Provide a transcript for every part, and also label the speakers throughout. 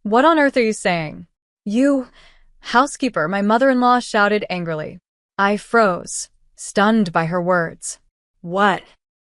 Speaker 1: What on earth are you saying? You, housekeeper, my mother-in-law shouted angrily. I froze, stunned by her words. What?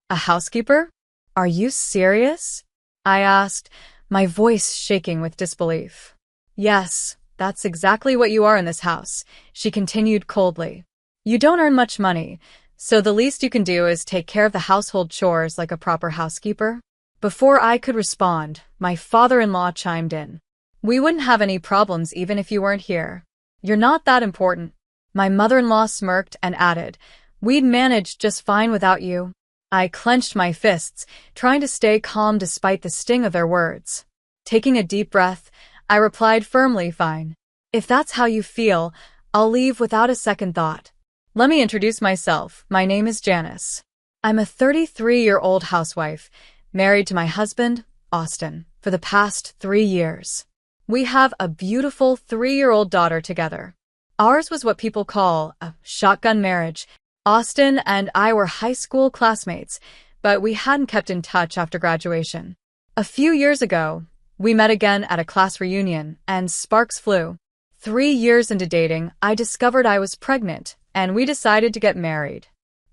Speaker 1: A housekeeper? Are you serious? I asked, my voice shaking with disbelief. Yes, that's exactly what you are in this house, she continued coldly. You don't earn much money, so the least you can do is take care of the household chores like a proper housekeeper. Before I could respond, my father-in-law chimed in. We wouldn't have any problems even if you weren't here. You're not that important. My mother-in-law smirked and added, we'd manage just fine without you. I clenched my fists, trying to stay calm despite the sting of their words. Taking a deep breath, I replied firmly, fine. If that's how you feel, I'll leave without a second thought. Let me introduce myself. My name is Janice. I'm a 33-year-old housewife, married to my husband, Austin, for the past 3 years. We have a beautiful 3-year-old daughter together. Ours was what people call a shotgun marriage. Austin and I were high school classmates, but we hadn't kept in touch after graduation. A few years ago, we met again at a class reunion, and sparks flew. 3 years into dating, I discovered I was pregnant, and we decided to get married.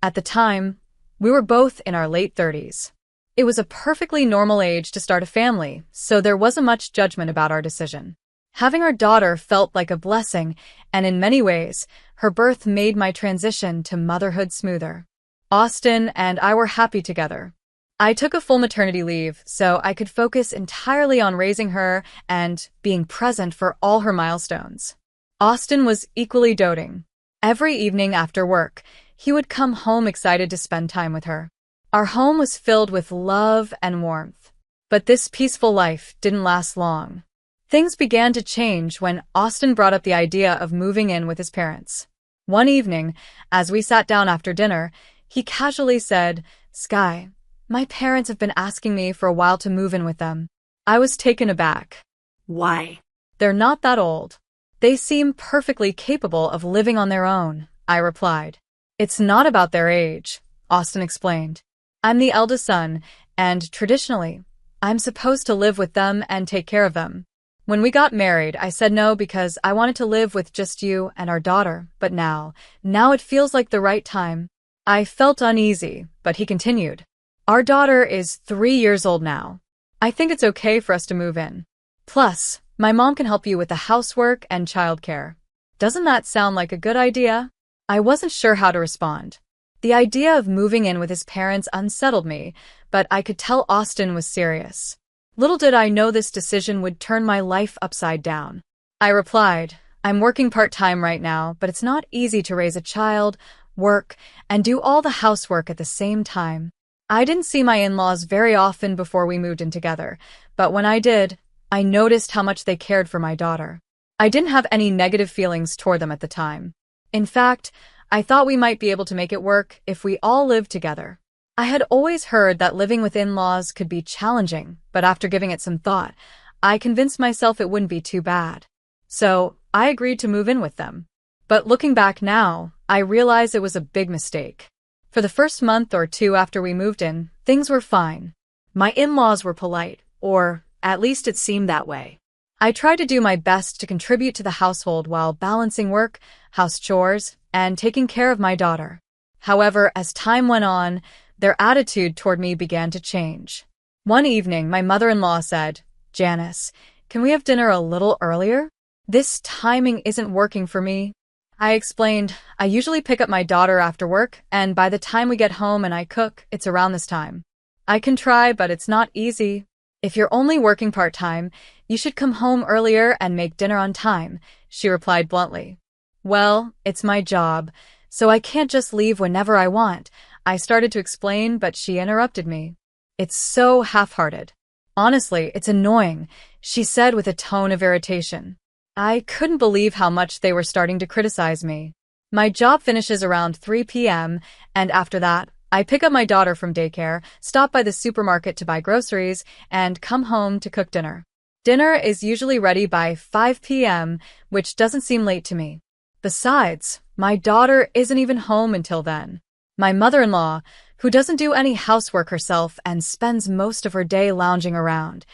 Speaker 1: At the time, we were both in our late 30s. It was a perfectly normal age to start a family, so there wasn't much judgment about our decision. Having our daughter felt like a blessing, and in many ways, her birth made my transition to motherhood smoother. Austin and I were happy together. I took a full maternity leave so I could focus entirely on raising her and being present for all her milestones. Austin was equally doting. Every evening after work, he would come home excited to spend time with her. Our home was filled with love and warmth. But this peaceful life didn't last long. Things began to change when Austin brought up the idea of moving in with his parents. One evening, as we sat down after dinner, he casually said, Sky, my parents have been asking me for a while to move in with them. I was taken aback. Why? They're not that old. They seem perfectly capable of living on their own, I replied. It's not about their age, Austin explained. I'm the eldest son, and traditionally, I'm supposed to live with them and take care of them. When we got married, I said no because I wanted to live with just you and our daughter, but now it feels like the right time. I felt uneasy, but he continued. Our daughter is 3 years old now. I think it's okay for us to move in. Plus, my mom can help you with the housework and childcare. Doesn't that sound like a good idea? I wasn't sure how to respond. The idea of moving in with his parents unsettled me, but I could tell Austin was serious. Little did I know this decision would turn my life upside down. I replied, I'm working part-time right now, but it's not easy to raise a child, work, and do all the housework at the same time. I didn't see my in-laws very often before we moved in together, but when I did, I noticed how much they cared for my daughter. I didn't have any negative feelings toward them at the time. In fact, I thought we might be able to make it work if we all lived together. I had always heard that living with in-laws could be challenging, but after giving it some thought, I convinced myself it wouldn't be too bad. So, I agreed to move in with them. But looking back now, I realize it was a big mistake. For the first month or two after we moved in, things were fine. My in-laws were polite, or at least it seemed that way. I tried to do my best to contribute to the household while balancing work, house chores, and taking care of my daughter. However, as time went on, their attitude toward me began to change. One evening, my mother-in-law said, Janice, can we have dinner a little earlier? This timing isn't working for me. I explained, I usually pick up my daughter after work, and by the time we get home and I cook, it's around this time. I can try, but it's not easy. If you're only working part-time, you should come home earlier and make dinner on time, she replied bluntly. Well, it's my job, so I can't just leave whenever I want. I started to explain, but she interrupted me. It's so half-hearted. Honestly, it's annoying, she said with a tone of irritation. I couldn't believe how much they were starting to criticize me. My job finishes around 3 p.m., and after that, I pick up my daughter from daycare, stop by the supermarket to buy groceries, and come home to cook dinner. Dinner is usually ready by 5 p.m., which doesn't seem late to me. Besides, my daughter isn't even home until then. My mother-in-law, who doesn't do any housework herself and spends most of her day lounging around,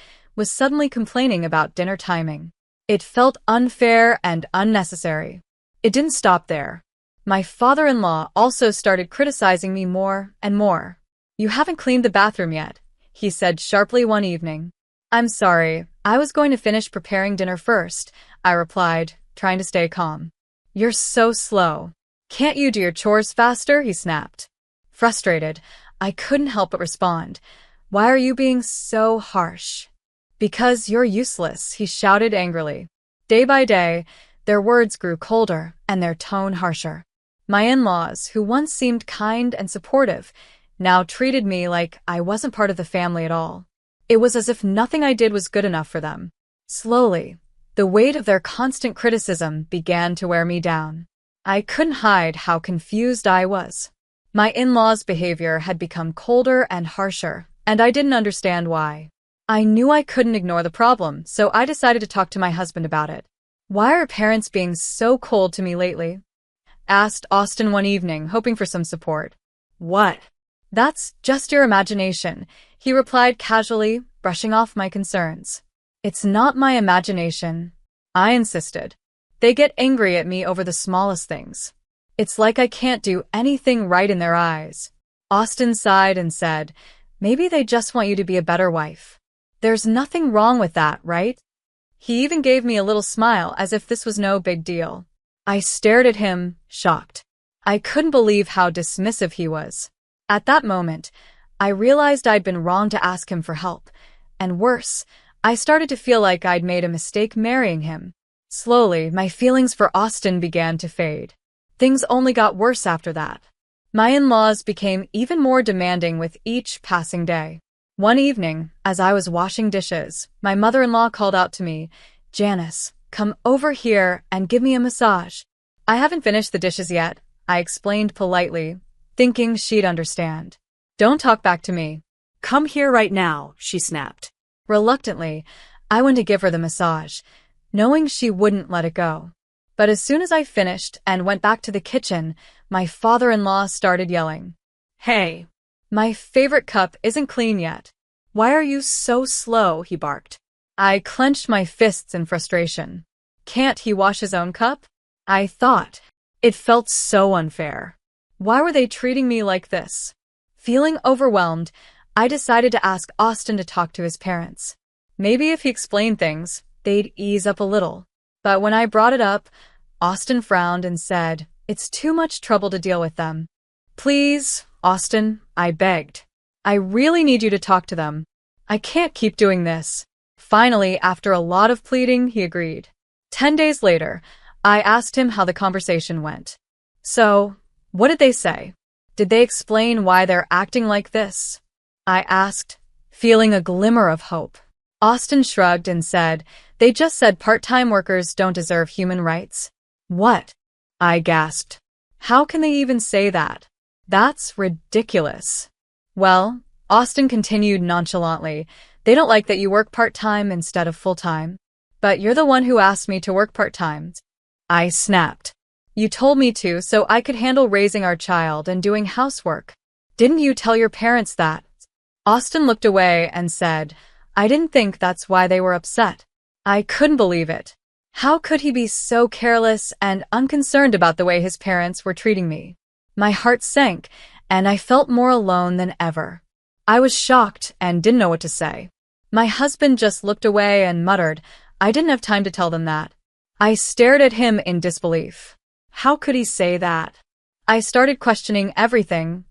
Speaker 1: was suddenly complaining about dinner timing. It felt unfair and unnecessary. It didn't stop there. My father-in-law also started criticizing me more and more. "You haven't cleaned the bathroom yet," he said sharply one evening. "I'm sorry, I was going to finish preparing dinner first," I replied, trying to stay calm. "You're so slow. Can't you do your chores faster?" he snapped. Frustrated, I couldn't help but respond, "Why are you being so harsh?" "Because you're useless," he shouted angrily. Day by day, their words grew colder and their tone harsher. My in-laws, who once seemed kind and supportive, now treated me like I wasn't part of the family at all. It was as if nothing I did was good enough for them. Slowly, the weight of their constant criticism began to wear me down. I couldn't hide how confused I was. My in-laws' behavior had become colder and harsher, and I didn't understand why. I knew I couldn't ignore the problem, so I decided to talk to my husband about it. "Why are parents being so cold to me lately?" asked Austin one evening, hoping for some support. "What? That's just your imagination," he replied casually, brushing off my concerns. "It's not my imagination," I insisted. "They get angry at me over the smallest things. It's like I can't do anything right in their eyes." Austin sighed and said, "Maybe they just want you to be a better wife. There's nothing wrong with that, right?" He even gave me a little smile as if this was no big deal. I stared at him, shocked. I couldn't believe how dismissive he was. At that moment, I realized I'd been wrong to ask him for help, and worse, I started to feel like I'd made a mistake marrying him. Slowly, my feelings for Austin began to fade. Things only got worse after that. My in-laws became even more demanding with each passing day. One evening, as I was washing dishes, my mother-in-law called out to me, "Janice, come over here and give me a massage." "I haven't finished the dishes yet," I explained politely, thinking she'd understand. "Don't talk back to me."
Speaker 2: "Come here right now," she snapped.
Speaker 1: Reluctantly, I went to give her the massage, knowing she wouldn't let it go. But as soon as I finished and went back to the kitchen, my father-in-law started yelling.
Speaker 2: "Hey!
Speaker 1: My favorite cup isn't clean yet. Why are you so slow?" he barked. I clenched my fists in frustration. Can't he wash his own cup? I thought. It felt so unfair. Why were they treating me like this? Feeling overwhelmed, I decided to ask Austin to talk to his parents. Maybe if he explained things, they'd ease up a little. But when I brought it up, Austin frowned and said, "It's too much trouble to deal with them." "Please, Austin," I begged. "I really need you to talk to them. I can't keep doing this." Finally, after a lot of pleading, he agreed. 10 days later, I asked him how the conversation went. "So, what did they say? Did they explain why they're acting like this?" I asked, feeling a glimmer of hope. Austin shrugged and said, "They just said part-time workers don't deserve human rights." "What?" I gasped. "How can they even say that? That's ridiculous." "Well," Austin continued nonchalantly, "they don't like that you work part-time instead of full-time. But you're the one who asked me to work part-time." I snapped. "You told me to so I could handle raising our child and doing housework. Didn't you tell your parents that?" Austin looked away and said, "I didn't think that's why they were upset." I couldn't believe it. How could he be so careless and unconcerned about the way his parents were treating me? My heart sank, and I felt more alone than ever. I was shocked and didn't know what to say. My husband just looked away and muttered, "I didn't have time to tell them that." I stared at him in disbelief. How could he say that? I started questioning everything.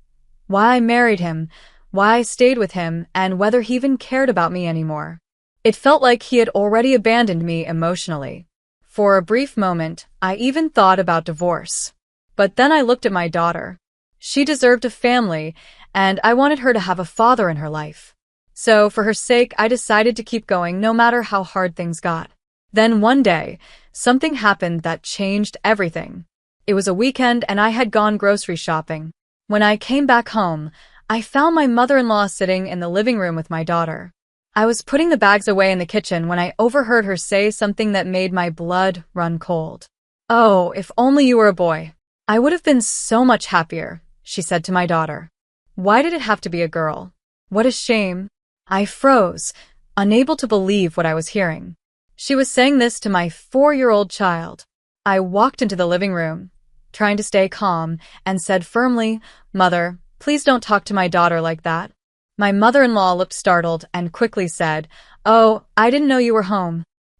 Speaker 1: Why I married him, why I stayed with him, and whether he even cared about me anymore. It felt like he had already abandoned me emotionally. For a brief moment, I even thought about divorce. But then I looked at my daughter. She deserved a family, and I wanted her to have a father in her life. So, for her sake, I decided to keep going no matter how hard things got. Then one day, something happened that changed everything. It was a weekend and I had gone grocery shopping. When I came back home, I found my mother-in-law sitting in the living room with my daughter. I was putting the bags away in the kitchen when I overheard her say something that made my blood run cold. "Oh, if only you were a boy. I would have been so much happier," she said to my daughter. "Why did it have to be a girl? What a shame." I froze, unable to believe what I was hearing. She was saying this to my 4-year-old child. I walked into the living room, trying to stay calm, and said firmly, "Mother, please don't talk to my daughter like that." My mother-in-law looked startled and quickly said, "Oh, I didn't know you were home.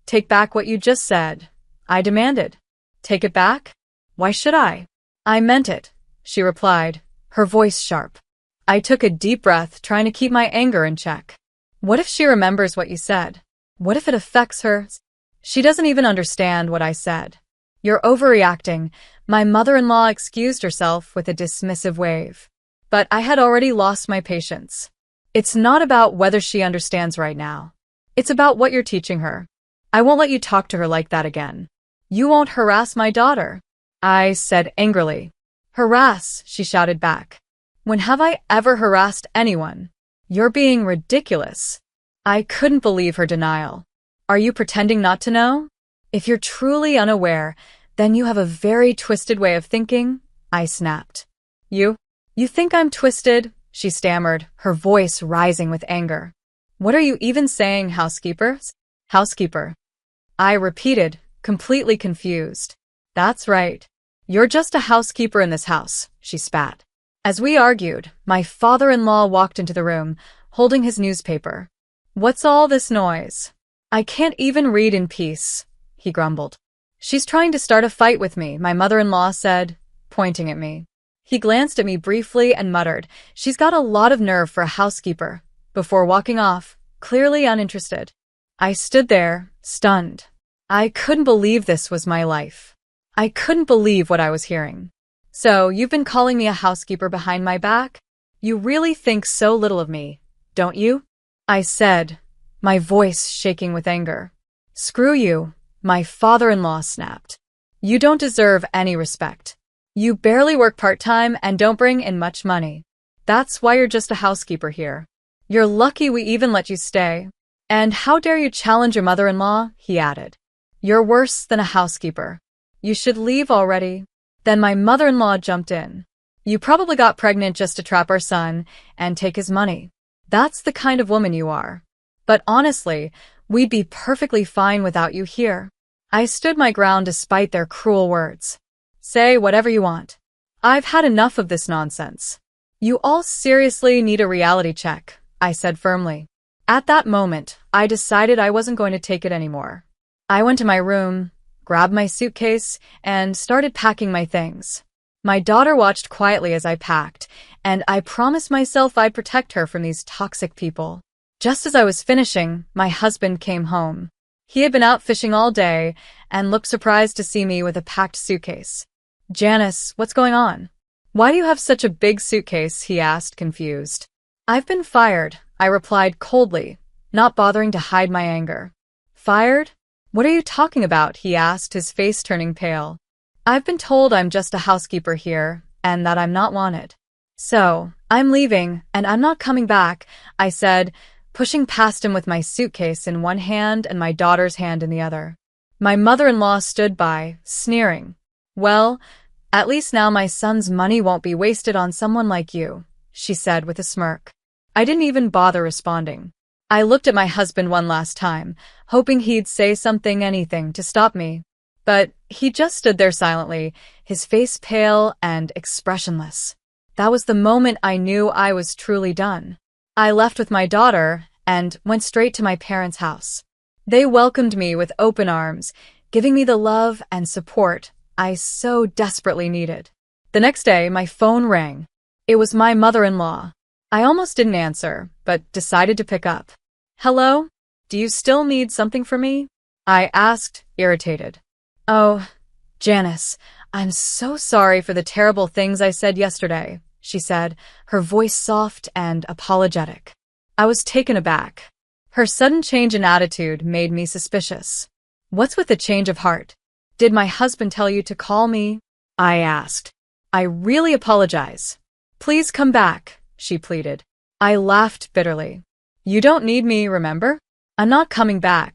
Speaker 1: Take back what you just said," I demanded. "Take it back? Why should I?" "I meant it," she replied, her voice sharp. I took a deep breath, trying to keep my anger in check. What if she remembers what you said? What if it affects her? She doesn't even understand what I said. "You're overreacting," my mother-in-law excused herself with a dismissive wave. But I had already lost my patience. "It's not about whether she understands right now. It's about what you're teaching her. I won't let you talk to her like that again. You won't harass my daughter," I said angrily. "Harass," she shouted back. "When have I ever harassed anyone? You're being ridiculous." I couldn't believe her denial. "Are you pretending not to know? If you're truly unaware, then you have a very twisted way of thinking," I snapped. You think I'm twisted?" she stammered, her voice rising with anger. "What are you even saying, housekeeper?" "Housekeeper," I repeated, completely confused. "That's right. You're just a housekeeper in this house," she spat. As we argued, my father-in-law walked into the room, holding his newspaper. "What's all this noise? I can't even read in peace," he grumbled. "She's trying to start a fight with me," my mother-in-law said, pointing at me. He glanced at me briefly and muttered, "She's got a lot of nerve for a housekeeper," before walking off, clearly uninterested. I stood there, stunned. I couldn't believe this was my life. I couldn't believe what I was hearing. "So, you've been calling me a housekeeper behind my back? You really think so little of me, don't you?" I said, my voice shaking with anger. "Screw you," my father-in-law snapped. "You don't deserve any respect. You barely work part-time and don't bring in much money. That's why you're just a housekeeper here. You're lucky we even let you stay. And how dare you challenge your mother-in-law?" he added. "You're worse than a housekeeper. You should leave already." Then my mother-in-law jumped in. "You probably got pregnant just to trap our son and take his money. That's the kind of woman you are. But honestly, we'd be perfectly fine without you here." I stood my ground despite their cruel words. "Say whatever you want. I've had enough of this nonsense. You all seriously need a reality check," I said firmly. At that moment, I decided I wasn't going to take it anymore. I went to my room, grabbed my suitcase, and started packing my things. My daughter watched quietly as I packed, and I promised myself I'd protect her from these toxic people. Just as I was finishing, my husband came home. He had been out fishing all day and looked surprised to see me with a packed suitcase. "Janice, what's going on? Why do you have such a big suitcase?" he asked, confused. "I've been fired," I replied coldly, not bothering to hide my anger. "Fired? What are you talking about?" he asked, his face turning pale. "I've been told I'm just a housekeeper here and that I'm not wanted. So, I'm leaving and I'm not coming back," I said, pushing past him with my suitcase in one hand and my daughter's hand in the other. My mother-in-law stood by, sneering. "Well, at least now my son's money won't be wasted on someone like you," she said with a smirk. I didn't even bother responding. I looked at my husband one last time, hoping he'd say something, anything, to stop me. But he just stood there silently, his face pale and expressionless. That was the moment I knew I was truly done. I left with my daughter and went straight to my parents' house. They welcomed me with open arms, giving me the love and support I so desperately needed. The next day, my phone rang. It was my mother-in-law. I almost didn't answer, but decided to pick up. "Hello? Do you still need something from me?" I asked, irritated. "Oh, Janice, I'm so sorry for the terrible things I said yesterday," she said, her voice soft and apologetic. I was taken aback. Her sudden change in attitude made me suspicious. "What's with the change of heart? Did my husband tell you to call me?" I asked. "I really apologize. Please come back," she pleaded. I laughed bitterly. "You don't need me, remember? I'm not coming back.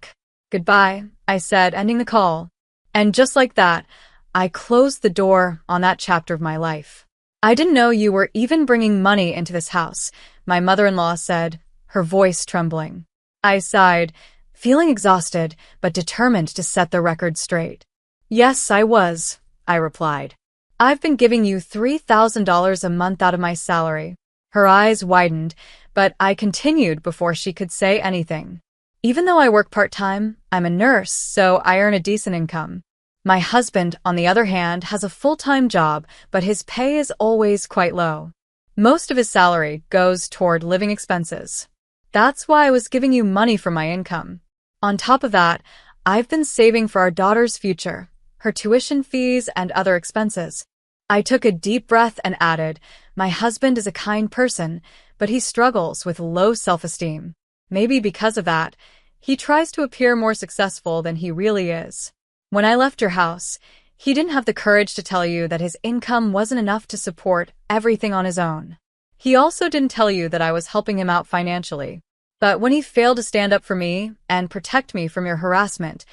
Speaker 1: Goodbye," I said, ending the call. And just like that, I closed the door on that chapter of my life. "I didn't know you were even bringing money into this house," my mother-in-law said, her voice trembling. I sighed, feeling exhausted but determined to set the record straight. Yes, I was, I replied. I've been giving you $3,000 a month out of my salary. Her eyes widened, but I continued before she could say anything. Even though I work part-time, I'm a nurse, so I earn a decent income. My husband, on the other hand, has a full-time job, but his pay is always quite low. Most of his salary goes toward living expenses. That's why I was giving you money from my income. On top of that, I've been saving for our daughter's future, her tuition fees and other expenses. I took a deep breath and added, my husband is a kind person, but he struggles with low self-esteem. Maybe because of that, he tries to appear more successful than he really is. When I left your house, he didn't have the courage to tell you that his income wasn't enough to support everything on his own. He also didn't tell you that I was helping him out financially. But when he failed to stand up for me and protect me from your harassment,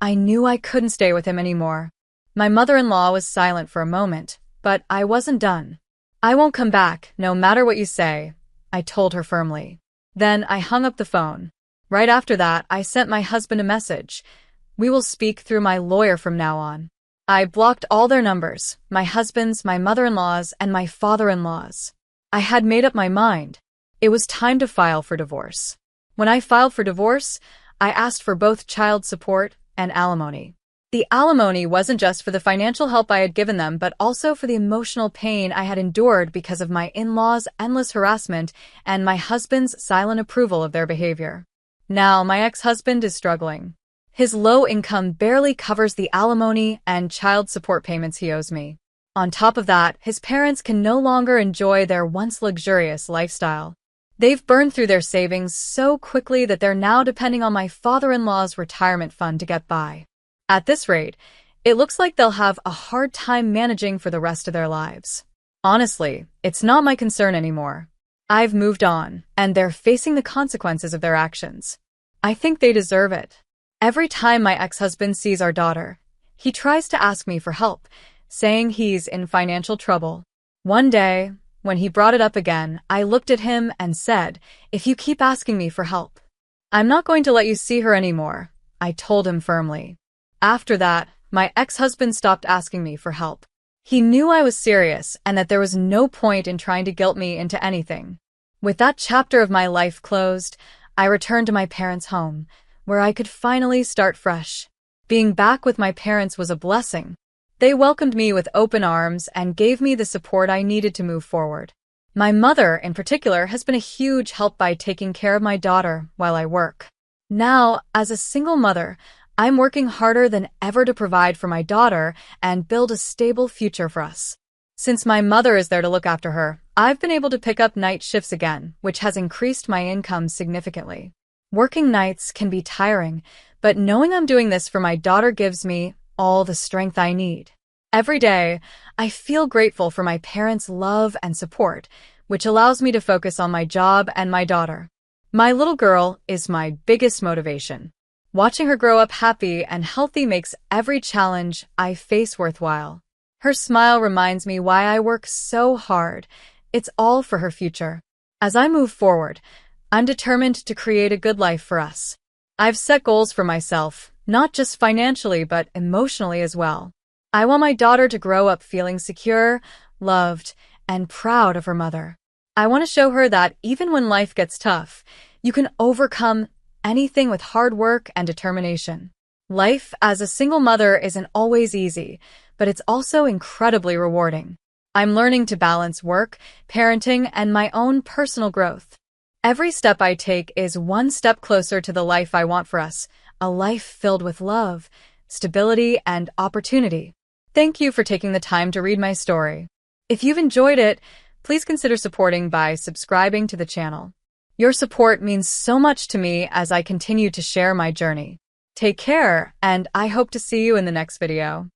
Speaker 1: I knew I couldn't stay with him anymore. My mother-in-law was silent for a moment, but I wasn't done. I won't come back, no matter what you say, I told her firmly. Then I hung up the phone. Right after that, I sent my husband a message. We will speak through my lawyer from now on. I blocked all their numbers, my husband's, my mother-in-law's, and my father-in-law's. I had made up my mind. It was time to file for divorce. When I filed for divorce, I asked for both child support and alimony. The alimony wasn't just for the financial help I had given them, but also for the emotional pain I had endured because of my in-laws' endless harassment and my husband's silent approval of their behavior. Now, my ex-husband is struggling. His low income barely covers the alimony and child support payments he owes me. On top of that, his parents can no longer enjoy their once luxurious lifestyle. They've burned through their savings so quickly that they're now depending on my father-in-law's retirement fund to get by. At this rate, it looks like they'll have a hard time managing for the rest of their lives. Honestly, it's not my concern anymore. I've moved on, and they're facing the consequences of their actions. I think they deserve it. Every time my ex-husband sees our daughter, he tries to ask me for help, saying he's in financial trouble. One day, when he brought it up again, I looked at him and said, if you keep asking me for help, I'm not going to let you see her anymore, I told him firmly. After that, my ex-husband stopped asking me for help. He knew I was serious and that there was no point in trying to guilt me into anything. With that chapter of my life closed, I returned to my parents' home, where I could finally start fresh. Being back with my parents was a blessing. They welcomed me with open arms and gave me the support I needed to move forward. My mother, in particular, has been a huge help by taking care of my daughter while I work. Now, as a single mother, I'm working harder than ever to provide for my daughter and build a stable future for us. Since my mother is there to look after her, I've been able to pick up night shifts again, which has increased my income significantly. Working nights can be tiring, but knowing I'm doing this for my daughter gives me all the strength I need. Every day, I feel grateful for my parents' love and support, which allows me to focus on my job and my daughter. My little girl is my biggest motivation. Watching her grow up happy and healthy makes every challenge I face worthwhile. Her smile reminds me why I work so hard. It's all for her future. As I move forward, I'm determined to create a good life for us. I've set goals for myself, not just financially but emotionally as well. I want my daughter to grow up feeling secure, loved, and proud of her mother. I want to show her that even when life gets tough, you can overcome anything with hard work and determination. Life as a single mother isn't always easy, but it's also incredibly rewarding. I'm learning to balance work, parenting, and my own personal growth. Every step I take is one step closer to the life I want for us, a life filled with love, stability, and opportunity. Thank you for taking the time to read my story. If you've enjoyed it, please consider supporting by subscribing to the channel. Your support means so much to me as I continue to share my journey. Take care, and I hope to see you in the next video.